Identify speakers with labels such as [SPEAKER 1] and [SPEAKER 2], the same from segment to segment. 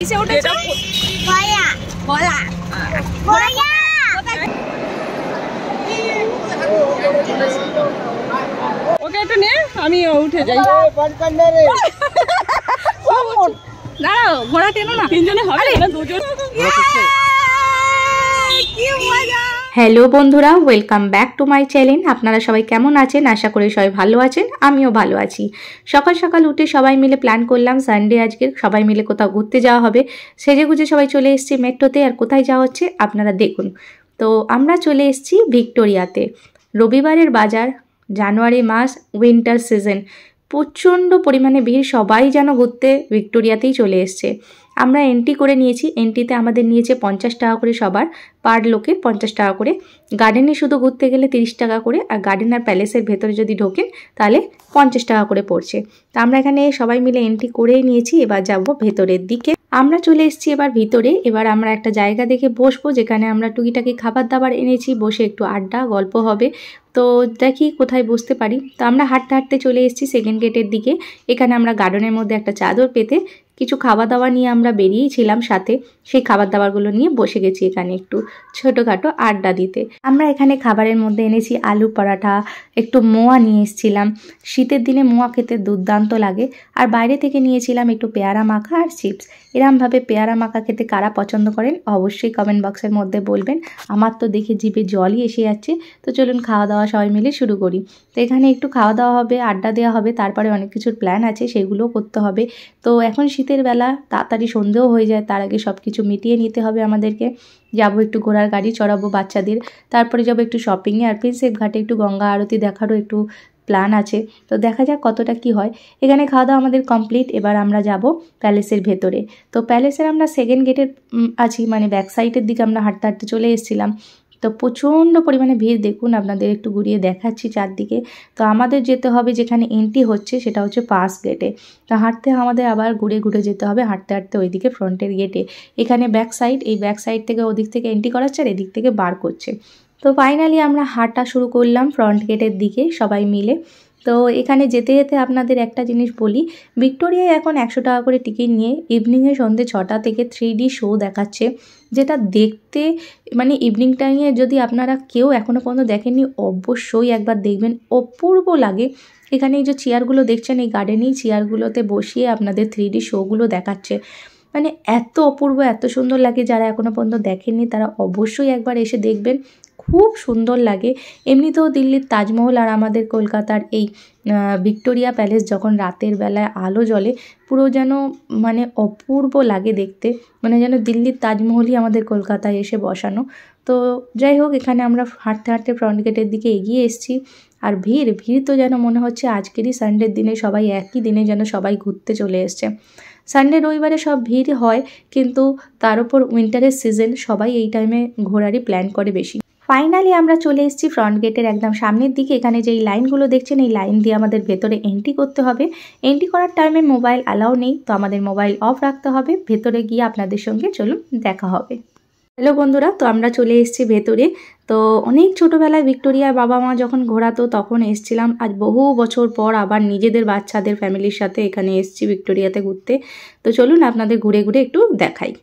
[SPEAKER 1] কিসে উঠেছো? গয়া। গলা। গয়া। ওকে একটু নে, আমি উঠে যাই। দাঁড়াও, ঘোড়া টেনো না। তিনজনে হবে না দুজন? কি মজা! হ্যালো বন্ধুরা, welcome back to my channel. আপনারা সবাই কেমন আছেন? আশা করি সবাই ভালো আছেন, আমিও ভালো আছি। সকাল সকাল উঠে সবাই মিলে প্ল্যান করলাম সানডে আজকে সবাই মিলে কোথাও ঘুরতে যাওয়া হবে। সেজেগুজে সবাই চলে এসেছি মেট্রোতে। আর কোথায় যাওয়া হচ্ছে আপনারা দেখুন। তো আমরা চলে এসেছি ভিক্টোরিয়াতে। রবিবারের বাজার, জানুয়ারি মাস, উইন্টার সিজন, প্রচণ্ড পরিমাণে ভিড়। সবাই যেন ঘুরতে ভিক্টোরিয়াতেই চলে এসছে। আমরা এন্ট্রি করে নিয়েছি। এন্ট্রিতে আমাদের নিয়েছে 50 টাকা করে, সবার পার লোকে 50 টাকা করে। গার্ডেনে শুধু ঘুরতে গেলে 30 টাকা করে, আর গার্ডেন আর প্যালেসের ভেতরে যদি ঢোকেন তাহলে 50 টাকা করে পড়ছে। তো আমরা এখানে সবাই মিলে এন্ট্রি করেই নিয়েছি। এবার যাব ভেতরের দিকে। আমরা চলে এসেছি এবার ভিতরে। এবার আমরা একটা জায়গা দেখে বসবো, যেখানে আমরা টুকিটাকি খাবার দাবার এনেছি। বসে একটু আড্ডা গল্প হবে। তো দেখি কোথায় বসতে পারি। তো আমরা হাঁটতে হাঁটতে চলে এসেছি সেকেন্ড গেটের দিকে। এখানে আমরা গার্ডেনের মধ্যে একটা চাদর পেতে কিছু খাবার দাবার নিয়ে আমরা বেরিয়েছিলাম সাথে। সেই খাবার দাবারগুলো নিয়ে বসে গেছি এখানে একটু ছোটোখাটো আড্ডা দিতে। আমরা এখানে খাবারের মধ্যে এনেছি আলু পরাঠা, একটু মোয়া নিয়ে এসেছিলাম। শীতের দিনে মোয়া খেতে দুর্দান্ত লাগে। আর বাইরে থেকে নিয়েছিলাম একটু পেয়ারা মাখা আর চিপস। এরমভাবে পেয়ারা মাখা খেতে কারা পছন্দ করেন অবশ্যই কমেন্ট বক্সের মধ্যে বলবেন। আমার তো দেখে জিভে জলই এসে যাচ্ছে। তো চলুন খাওয়া দাওয়া সবাই মিলে শুরু করি। তো এখানে একটু খাওয়া দাওয়া হবে, আড্ডা দেওয়া হবে, তারপরে অনেক কিছুর প্ল্যান আছে, সেগুলোও করতে হবে। তো এখন শীতের বেলা, তাড়াতাড়ি সন্ধেও হয়ে যায়, তার আগে সব কিছু মিটিয়ে নিতে হবে আমাদেরকে। যাবো একটু ঘোড়ার গাড়ি চড়াবো বাচ্চাদের, তারপরে যাবো একটু শপিংয়ে, আর প্রিন্সেপ ঘাটে একটু গঙ্গা আরতি দেখারও একটু প্ল্যান আছে। তো দেখা যাক কতটা কি হয়। এখানে খাওয়া দাওয়া আমাদের কমপ্লিট। এবার আমরা যাব প্যালেসের ভেতরে। তো প্যালেসের আমরা সেকেন্ড গেটের আছি, মানে ব্যাক সাইডের দিকে আমরা হাঁটতে হাঁটতে চলে এসেছিলাম। তো প্রচণ্ড পরিমাণে ভিড়, দেখুন আপনাদের একটু ঘুরিয়ে দেখাচ্ছি চারদিকে। তো আমাদের যেতে হবে যেখানে এন্ট্রি হচ্ছে, সেটা হচ্ছে ফার্স্ট গেটে। তো হাঁটতে আমাদের আবার ঘুরে ঘুরে যেতে হবে, হাঁটতে হাঁটতে ওইদিকে ফ্রন্টের গেটে। এখানে ব্যাক সাইড, এই ব্যাক সাইড থেকে ওদিক থেকে এন্ট্রি করাচ্ছে আর এদিক থেকে বার করছে। তো ফাইনালি আমরা হাঁটা শুরু করলাম ফ্রন্ট গেটের দিকে সবাই মিলে। তো এখানে যেতে যেতে আপনাদের একটা জিনিস বলি, ভিক্টোরিয়ায় এখন 100 টাকা করে টিকিট নিয়ে ইভিনিংয়ে সন্ধ্যে 6টা থেকে 3D শো দেখাচ্ছে, যেটা দেখতে মানে ইভিনিং টাইমে যদি আপনারা কেউ এখনও পর্যন্ত দেখেননি অবশ্যই একবার দেখবেন, অপূর্ব লাগে। এখানে এই যে চেয়ারগুলো দেখছেন, এই গার্ডেনেই চেয়ারগুলোতে বসিয়ে আপনাদের 3D শোগুলো দেখাচ্ছে। মানে এত অপূর্ব, এত সুন্দর লাগে। যারা এখনও পর্যন্ত দেখেননি তারা অবশ্যই একবার এসে দেখবেন, খুব সুন্দর লাগে। এমনিতেও দিল্লির তাজমহল আর আমাদের কলকাতার এই ভিক্টোরিয়া প্যালেস যখন রাতের বেলায় আলো জ্বলে, পুরো যেন মানে অপূর্ব লাগে দেখতে, মানে যেন দিল্লির তাজমহলই আমাদের কলকাতায় এসে বসানো। তো যাই হোক, এখানে আমরা হাঁটতে হাঁটতে ফ্রন্ট গেটের দিকে এগিয়ে এসেছি। আর ভিড় তো যেন মনে হচ্ছে আজকেরই সানডের দিনে সবাই একই দিনে যেন সবাই ঘুরতে চলে এসছে। সানডে রবিবারে সব ভিড় হয়, কিন্তু তার উপর উইন্টারের সিজন, সবাই এই টাইমে ঘোরারই প্ল্যান করে বেশি। ফাইনালি আমরা চলে এসেছি ফ্রন্ট গেটের একদম সামনের দিকে। এখানে যেই লাইনগুলো দেখছেন, এই লাইন দিয়ে আমাদের ভেতরে এন্ট্রি করতে হবে। এন্ট্রি করার টাইমে মোবাইল অ্যালাউ নেই, তো আমাদের মোবাইল অফ রাখতে হবে। ভেতরে গিয়ে আপনাদের সঙ্গে চলুন দেখা হবে। হ্যালো বন্ধুরা, তো আমরা চলে এসেছি ভেতরে। তো অনেক ছোটোবেলায় ভিক্টোরিয়ার বাবা মা যখন ঘোরাতো তখন এসেছিলাম। আজ বহু বছর পর আবার নিজেদের বাচ্চাদের ফ্যামিলির সাথে এখানে এসেছি ভিক্টোরিয়াতে ঘুরতে। তো চলুন আপনাদের ঘুরে ঘুরে একটু দেখাই।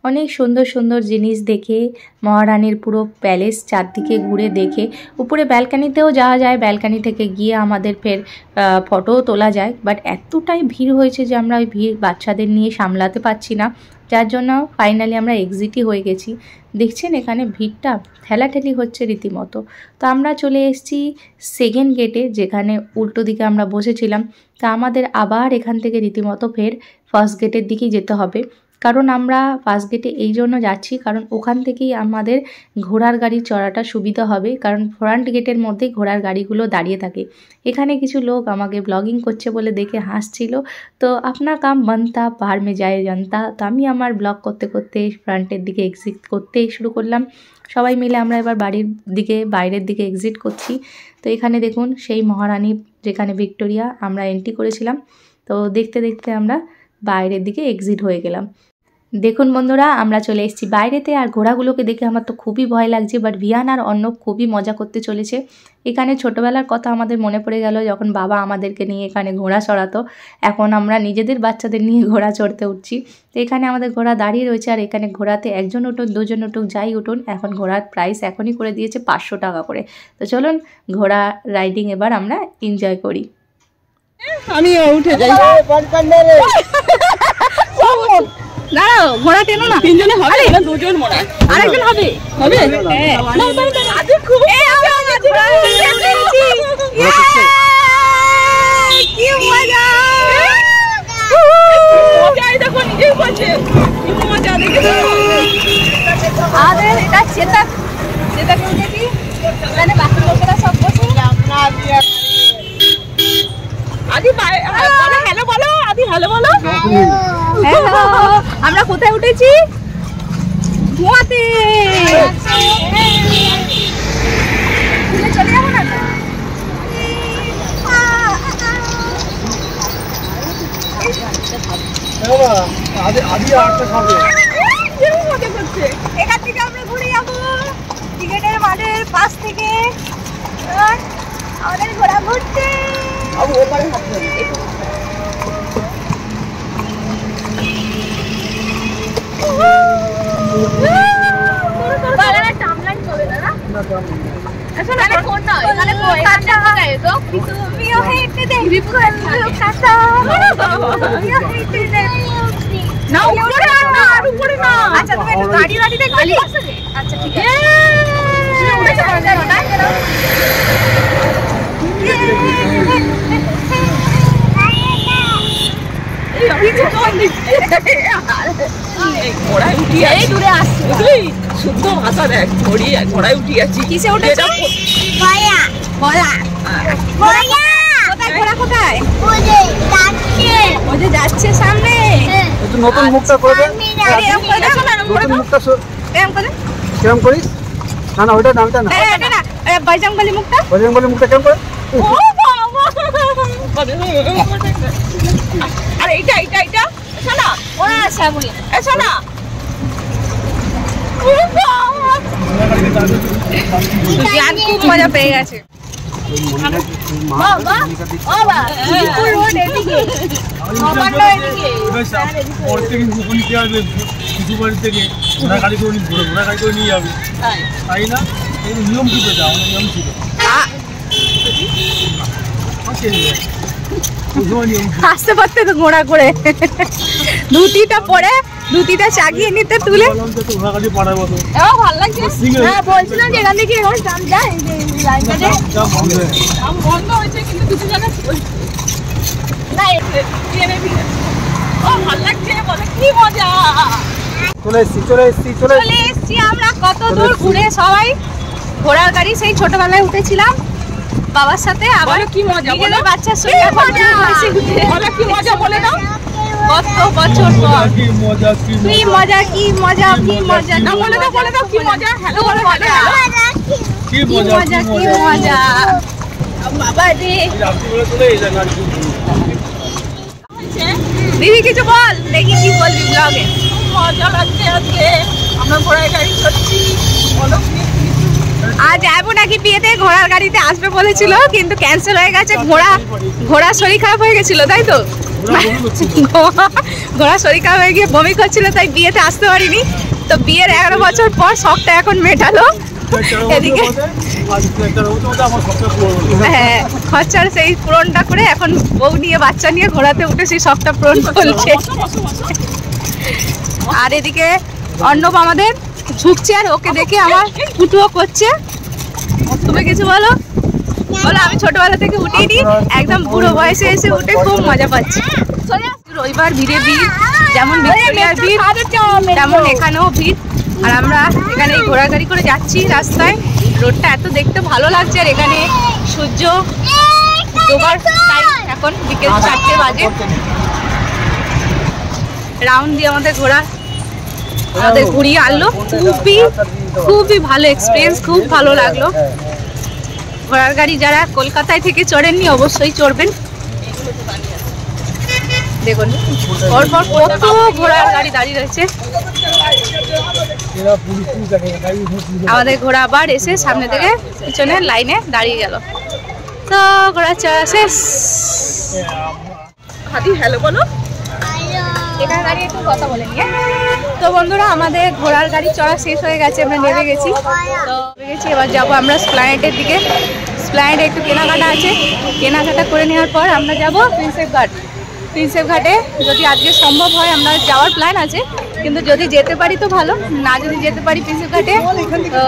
[SPEAKER 1] অনেক সুন্দর সুন্দর জিনিস দেখে, মহারানীর পুরো প্যালেস চারদিকে ঘুরে দেখে, উপরে ব্যালকানিতেও যাওয়া যায়, ব্যালকানি থেকে গিয়ে আমাদের ফের ফটোও তোলা যায়। বাট এতটাই ভিড় হয়েছে যে আমরা ওই ভিড় বাচ্চাদের নিয়ে সামলাতে পারছি না, যার জন্য ফাইনালি আমরা এক্সিটই হয়ে গেছি। দেখছেন এখানে ভিড়টা ঠেলাঠেলি হচ্ছে রীতিমতো। তো আমরা চলে এসেছি সেকেন্ড গেটে, যেখানে উল্টো দিকে আমরা বসেছিলাম। তা আমাদের আবার এখান থেকে রীতিমতো ফের ফার্স্ট গেটের দিকেই যেতে হবে, কারণ আমরা ফার্স্ট গেটে এই জন্য যাচ্ছি কারণ ওখান থেকেই আমাদের ঘোড়ার গাড়ি চড়াটা সুবিধা হবে, কারণ ফ্রন্ট গেটের মধ্যেই ঘোড়ার গাড়িগুলো দাঁড়িয়ে থাকে। এখানে কিছু লোক আমাকে ব্লগিং করছে বলে দেখে হাসছিল, তো আপনা কাম বানতা পাহাড় মে যায় জানতা। তো আমি আমার ব্লগ করতে করতে ফ্রন্টের দিকে এক্সিট করতে শুরু করলাম। সবাই মিলে আমরা এবার বাড়ির দিকে বাইরের দিকে এক্সিট করছি। তো এখানে দেখুন সেই মহারানী যেখানে ভিক্টোরিয়া আমরা এন্ট্রি করেছিলাম। তো দেখতে দেখতে আমরা বাইরের দিকে এক্সিট হয়ে গেলাম। দেখুন বন্ধুরা, আমরা চলে এসেছি বাইরেতে। আর ঘোড়াগুলোকে দেখে আমার তো খুবই ভয় লাগছে, বাট ভিয়ান আর অর্ণব খুবই মজা করতে চলেছে। এখানে ছোটোবেলার কথা আমাদের মনে পড়ে গেল, যখন বাবা আমাদেরকে নিয়ে এখানে ঘোড়া চড়াতো। এখন আমরা নিজেদের বাচ্চাদের নিয়ে ঘোড়া চড়তে উঠছি। তো এখানে আমাদের ঘোড়া দাঁড়িয়ে রয়েছে, আর এখানে ঘোড়াতে একজন উঠুন, দুজন উঠুন, যাই উঠুন, এখন ঘোড়ার প্রাইস এখনই করে দিয়েছে 500 টাকা করে। তো চলুন ঘোড়া রাইডিং এবার আমরা এনজয় করি।
[SPEAKER 2] আমি উঠে যাই। দাঁড়াও, ঘোড়া টেনো না। তিনজনে হবে না, দুজন মনে হয়। আরেকজন হবে হবে। হ্যাঁ, আজকে খুব কি মজা! মজাই দেখো, নিজেই বলছে কি মজা দেখেছো। আরে এটা চেতক, চেতক উঠেছি, এখানে বাকি লোকেরা সব বসে। আদি হ্যালো বলো, আদি হ্যালো বলো। হ্যালো, আমরা কোথায় উঠেছি? ধোঁয়াতে। চলে যাবো না? এখান থেকে আমরা ঘুরে যাবো টিকেটের মাঠের পাশ থেকে। আমাদের ঘোড়া ঘুরছে। আচ্ছা তুমি গাড়ি গাড়ি দেখবে? আচ্ছা ঠিক আছে। ঘোড়ায় উঠিয়ে দূরে আসছে, বুঝলি? শুদ্ধ ভাষা দেখ, ঘোড়ায় উঠিয়ে আছি। কিসে উঠেছে? ঘোড়া। ঘোড়া ঘোড়া কোথায়? ওই যে যাচ্ছে সামনে।
[SPEAKER 3] নতুন মুখটা করে দে। কেমন করিস? না না ওইটা নামটা না।
[SPEAKER 2] বজরংবলী মুখটা।
[SPEAKER 3] বজরংবলী মুখটা কেমন করে?
[SPEAKER 2] আর এইটা এইটা এইটা শোনা, ওরা আছে বলি। এ শোনা, জ্ঞান খুব মজা পেয়ে গেছে।
[SPEAKER 3] কিছু বাড়ি থেকে ঘোড়া গাড়ি করে নিয়ে যাবে, তাই না? নিয়ম কি পেটা? আমাদের নিয়ম ছিল।
[SPEAKER 2] আসতে পারতে তো ঘোড়া করে ধুতিটা পরে, ধুতিটা চাগিয়ে নিতে তুলে
[SPEAKER 3] ঘোড়া গাড়ি পাড়ার মতো
[SPEAKER 2] ভালো লাগছে। হ্যাঁ বলছিলাম যে এখান থেকে এখন দাম যায়, বন্ধ হয়েছে কিন্তু কিছু জায়গা না। ও ভালো লাগছে, বলে কি মজা।
[SPEAKER 3] চলে এসছি
[SPEAKER 2] আমরা কত দূর ঘুরে সবাই। ঘোড়ার গাড়ি সেই ছোটবেলায় উঠেছিলাম বাবার সাথে, আবার কি মজা বলো। বাচ্চার সঙ্গে কি মজা বলে দাও। কত বছর পর কি মজা কি মজা কি মজা না বলে দাও, বলে দাও কি মজা। হ্যালো বলো,
[SPEAKER 3] কি মজা
[SPEAKER 2] কি মজা বাবা রে। দিদি কিছু বল, দেখি কি বলবি ব্লগে। মজা লাগছে আজকে, আমরা ঘোড়ার গাড়ি চড়ছি। আজ যাবো নাকি বিয়েতে? ঘোড়ার গাড়িতে আসবে বলেছিল কিন্তু ক্যান্সেল হয়ে গেছে। ঘোড়ার শরীর খারাপ হয়ে গেছিল, তাই তো? ঘোড়া শরীর খারাপ হয়ে গিয়ে বমি করছিল, তাই বিয়েতে আসতে পারিনি। তো বিয়ের 11 বছর পর শখটা এখন মেটালো। এদিকে হ্যাঁ, খরচার সেই পূরণটা করে এখন বউ নিয়ে বাচ্চা নিয়ে ঘোড়াতে উঠে সেই শখটা পূরণ করছে। আর এদিকে অর্ণব আমাদের ঝুঁকছে, আর ওকে দেখে আমার ফুটুও করছে। তুমি কিছু বলো? বলো। আমি ছোটবেলা থেকে উঠিনি, একদম বুড়ো বয়সে এসে উঠে খুব মজা পাচ্ছি। রবিবার ভিড়ে ভিড়, যেমন ভিক্টোরিয়ার ভিড় তেমন এখানেও ভিড়। আর আমরা এখানে এই ঘোড়া গাড়ি করে যাচ্ছি রাস্তায়। রোডটা এত দেখতে ভালো লাগছে, আর এখানে সূর্য ডোবার টাইম, এখন বিকেল 4টে বাজে। রাউন্ড দিয়ে আমাদের ঘুরিয়ে আনলো। খুবই ভালো এক্সপিরিয়েন্স, খুব ভালো লাগলো। ঘোড়ার গাড়ি যারা কলকাতায় থেকে চড়েননি অবশ্যই চড়বেন। দেখুন পরপর কত ঘোড়ার গাড়ি দাঁড়িয়ে রয়েছে। আমাদের ঘোড়া আবার এসে সামনে থেকে পিছনের লাইনে দাঁড়িয়ে গেল। তো ঘোড়া চড়া শেষ। হাতি হ্যালো বলো। এখানে দাঁড়িয়ে একটু কথা বলে নিয়ে। তো বন্ধুরা, আমাদের ঘোড়ার গাড়ি চড়া শেষ হয়ে গেছে, আমরা নেমে গেছি। এবার যাবো আমরা স্প্ল্যানেডের দিকে। স্প্ল্যানেডে একটু কেনাকাটা আছে, কেনাকাটা করে নেওয়ার পর আমরা যাব প্রিন্সেপ ঘাটে। যদি আজকে সম্ভব হয় আমরা যাওয়ার প্ল্যান আছে, কিন্তু যদি যেতে পারি তো ভালো, না যদি যেতে পারি প্রিন্সেপ ঘাটে তো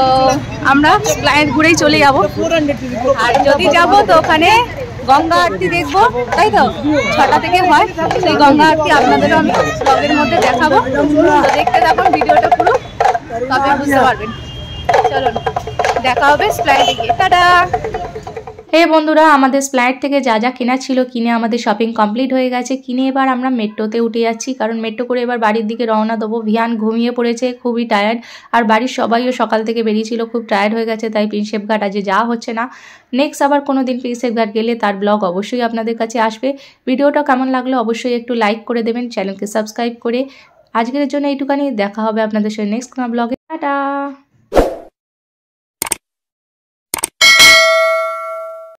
[SPEAKER 2] আমরা স্প্ল্যানেড ঘুরেই চলে যাব। আর যদি যাব তো ওখানে গঙ্গা আরতি দেখবো, তাই তো 6টা থেকে হয় সেই গঙ্গা আরতি। আপনাদেরও আমি ব্লগের মধ্যে দেখাবো, তো দেখতে থাকুন ভিডিওটা পুরো, তবে বুঝতে পারবেন। চলুন দেখা হবে স্প্ল্যানেডে গিয়ে। টাটা।
[SPEAKER 1] হে বন্ধুরা, আমাদের স্প্ল্যানেড থেকে যা যা কেনা ছিল কিনে আমাদের শপিং কমপ্লিট হয়ে গেছে। কিনে এবার আমরা মেট্রোতে উঠে যাচ্ছি, কারণ মেট্রো করে এবার বাড়ির দিকে রওনা দেবো। ভিয়ান ঘুমিয়ে পড়েছে, খুবই টায়ার্ড। আর বাড়ির সবাইও সকাল থেকে বেরিয়েছিল, খুব টায়ার্ড হয়ে গেছে, তাই প্রিন্সেপ ঘাট আজ যাওয়া হচ্ছে না। নেক্সট আবার কোনো দিন প্রিন্সেপ ঘাট গেলে তার ব্লগ অবশ্যই আপনাদের কাছে আসবে। ভিডিওটা কেমন লাগলো অবশ্যই একটু লাইক করে দেবেন, চ্যানেলকে সাবস্ক্রাইব করে। আজকের জন্য এইটুখানি, দেখা হবে আপনাদের সাথে নেক্সট কোনো ব্লগে। টাটা।